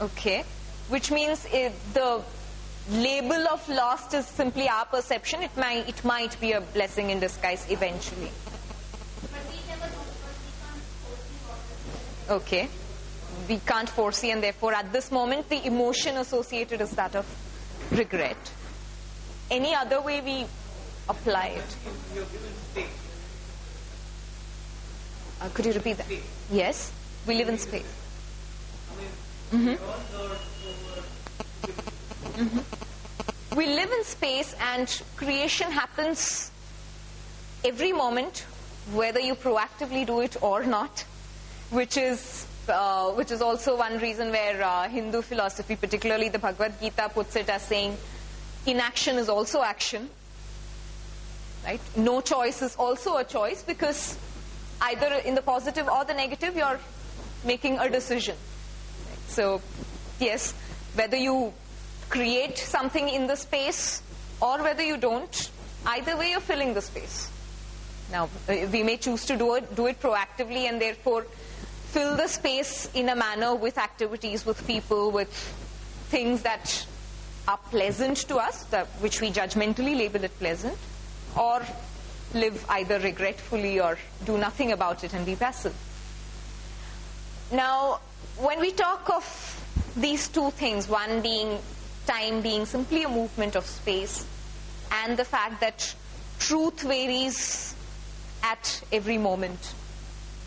Okay. Which means the label of lost is simply our perception. It might be a blessing in disguise eventually. Okay. We can't foresee, and therefore at this moment the emotion associated is that of regret. Any other way we apply it? Could you repeat that? Yes, we live in space. We live in space, and creation happens every moment, whether you proactively do it or not, which is also one reason where Hindu philosophy, particularly the Bhagavad Gita, puts it as saying inaction is also action. Right? No choice is also a choice, because either in the positive or the negative, you're making a decision. Right? So, yes, whether you create something in the space or whether you don't, either way you're filling the space. Now, we may choose to do it proactively, and therefore fill the space in a manner with activities, with people, with things that are pleasant to us, which we judgmentally label it pleasant, or live either regretfully or do nothing about it and be passive. Now, when we talk of these two things, one being time being simply a movement of space, and the fact that truth varies at every moment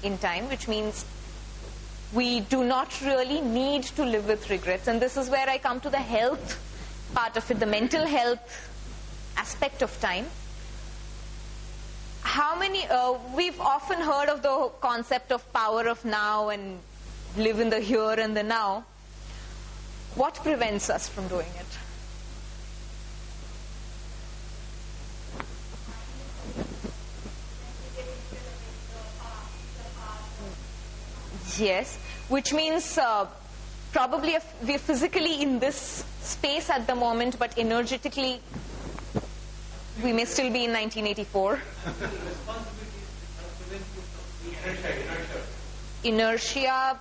in time, which means we do not really need to live with regrets. And this is where I come to the health part of it, the mental health aspect of time. We've often heard of the concept of power of now and live in the here and the now. What prevents us from doing it? Yes, which means probably we're physically in this space at the moment, but energetically we may still be in 1984. Inertia,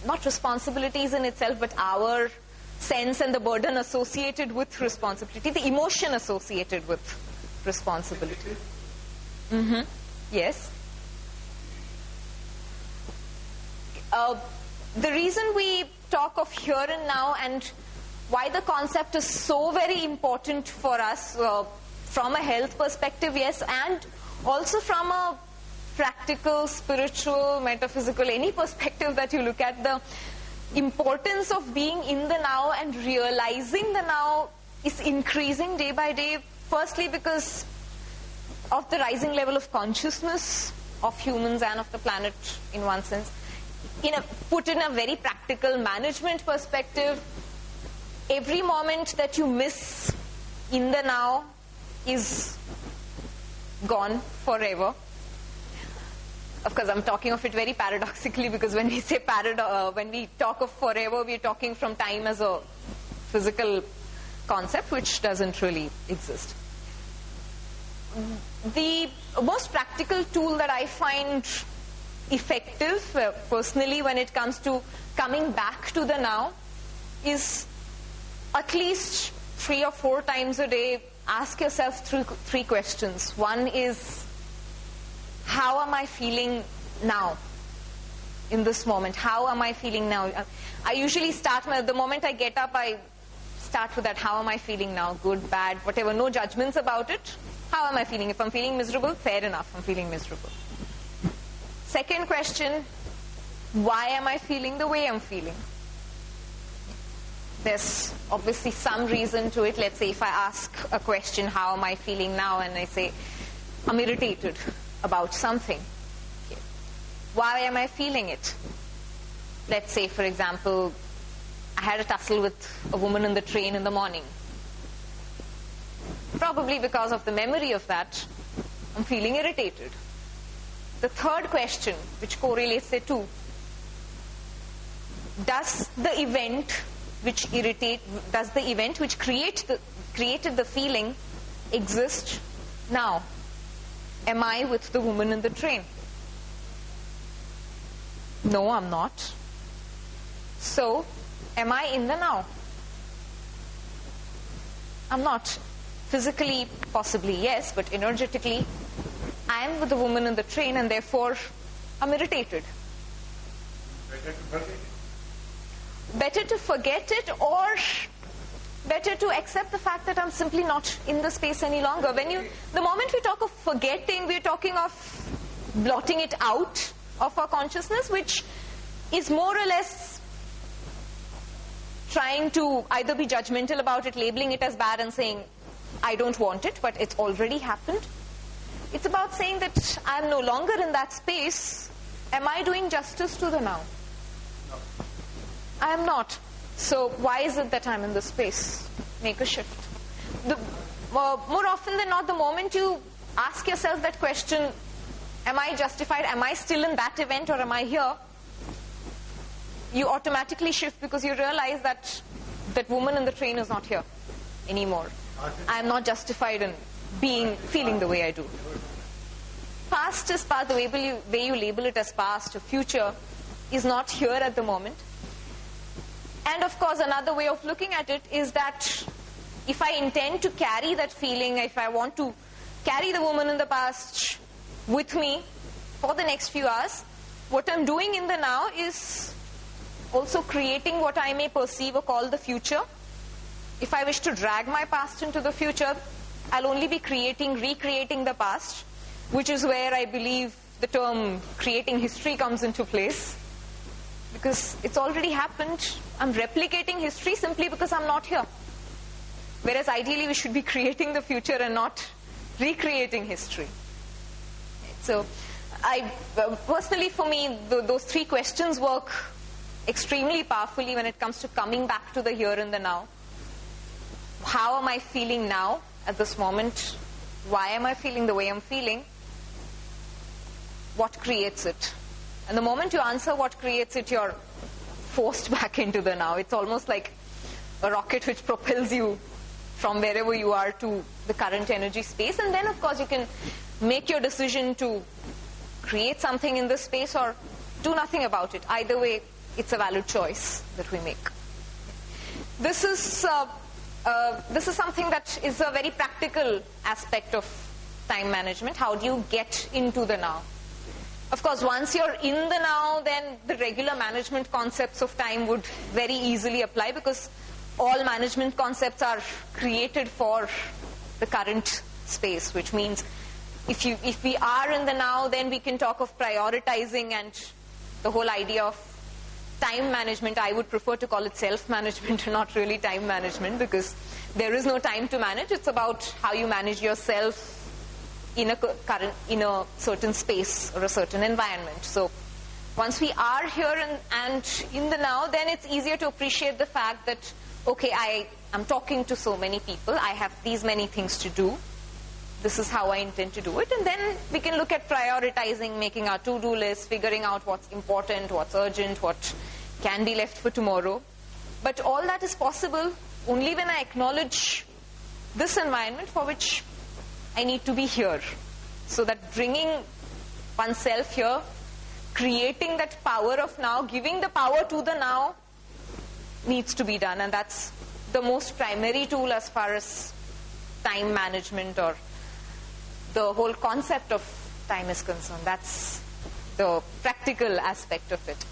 not responsibilities in itself, but our sense and the burden associated with responsibility, the emotion associated with responsibility. Yes. The reason we talk of here and now, and why the concept is so very important for us from a health perspective, yes, and also from a practical, spiritual, metaphysical, any perspective that you look at, the importance of being in the now and realizing the now is increasing day by day. Firstly, because of the rising level of consciousness of humans and of the planet in one sense. Put in a very practical management perspective, every moment that you miss in the now is gone forever. Of course, I'm talking of it very paradoxically, because when we say when we talk of forever, we're talking from time as a physical concept, which doesn't really exist. The most practical tool that I find effective personally when it comes to coming back to the now is at least 3 or 4 times a day, ask yourself three questions. One is, how am I feeling now in this moment? How am I feeling now? I usually start the moment I get up, I start with that, how am I feeling now? Good, bad, whatever, no judgments about it. How am I feeling? If I'm feeling miserable, fair enough, I'm feeling miserable. Second question, why am I feeling the way I'm feeling? There's obviously some reason to it. Let's say if I ask a question, how am I feeling now? And I say, I'm irritated about something. Okay. Why am I feeling it? Let's say, for example, I had a tussle with a woman in the train in the morning. Probably because of the memory of that, I'm feeling irritated. The third question, which correlates the two, does the event which created the feeling exist now? Am I with the woman in the train? No, I'm not. So, am I in the now? I'm not. Physically, possibly yes, but energetically, I am with the woman in the train, and therefore I'm irritated. Better to forget it, or better to accept the fact that I'm simply not in the space any longer. The moment we talk of forgetting, we're talking of blotting it out of our consciousness, which is more or less trying to either be judgmental about it, labeling it as bad and saying, I don't want it, but it's already happened. It's about saying that I'm no longer in that space. Am I doing justice to the now? No. I am not. So why is it that I'm in this space? Make a shift. More often than not, the moment you ask yourself that question, am I justified? Am I still in that event, or am I here? You automatically shift, because you realize that that woman in the train is not here anymore. I am not justified in feeling the way I do. Past is past. The way you label it as past or future is not here at the moment. And of course, another way of looking at it is that if I intend to carry that feeling, if I want to carry the woman in the past with me for the next few hours, what I'm doing in the now is also creating what I may perceive or call the future. If I wish to drag my past into the future, I'll only be recreating the past, which is where I believe the term creating history comes into place. Because it's already happened. I'm replicating history simply because I'm not here. Whereas ideally we should be creating the future and not recreating history. So personally for me, those three questions work extremely powerfully when it comes to coming back to the here and the now. How am I feeling now at this moment? Why am I feeling the way I'm feeling? What creates it? And the moment you answer what creates it, you're forced back into the now. It's almost like a rocket which propels you from wherever you are to the current energy space. And then, of course, you can make your decision to create something in this space or do nothing about it. Either way, it's a valid choice that we make. This is something that is a very practical aspect of time management. How do you get into the now? Of course, once you're in the now, then the regular management concepts of time would very easily apply, because all management concepts are created for the current space, which means if we are in the now, then we can talk of prioritizing, and the whole idea of time management, I would prefer to call it self-management and not really time management, because there is no time to manage. It's about how you manage yourself in a certain space or a certain environment. So once we are here and in the now, then it's easier to appreciate the fact that, okay, I am talking to so many people, I have these many things to do, this is how I intend to do it, and then we can look at prioritizing, making our to-do list, figuring out what's important, what's urgent, what can be left for tomorrow. But all that is possible only when I acknowledge this environment for which I need to be here. So that bringing oneself here, creating that power of now, giving the power to the now, needs to be done. And that's the most primary tool as far as time management or the whole concept of time is concerned. That's the practical aspect of it.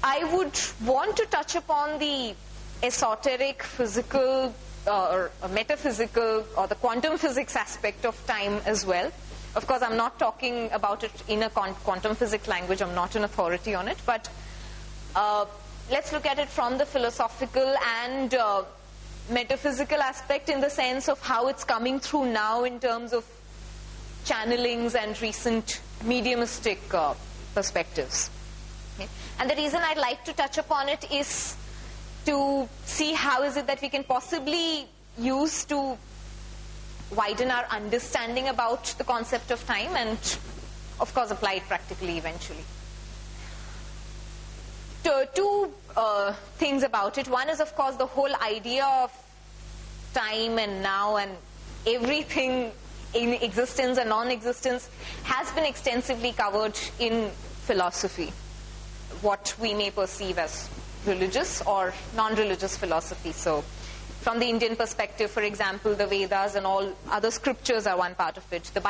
I would want to touch upon the esoteric, physical, or metaphysical, or the quantum physics aspect of time as well. Of course, I'm not talking about it in a quantum physics language. I'm not an authority on it. But let's look at it from the philosophical and metaphysical aspect, in the sense of how it's coming through now in terms of channelings and recent mediumistic perspectives. Okay. And the reason I'd like to touch upon it is to see how is it that we can possibly use to widen our understanding about the concept of time, and of course apply it practically eventually. Two things about it. One is, of course, the whole idea of time and now and everything in existence and non-existence has been extensively covered in philosophy. What we may perceive as religious or non-religious philosophy. So from the Indian perspective, for example, the Vedas and all other scriptures are one part of it. The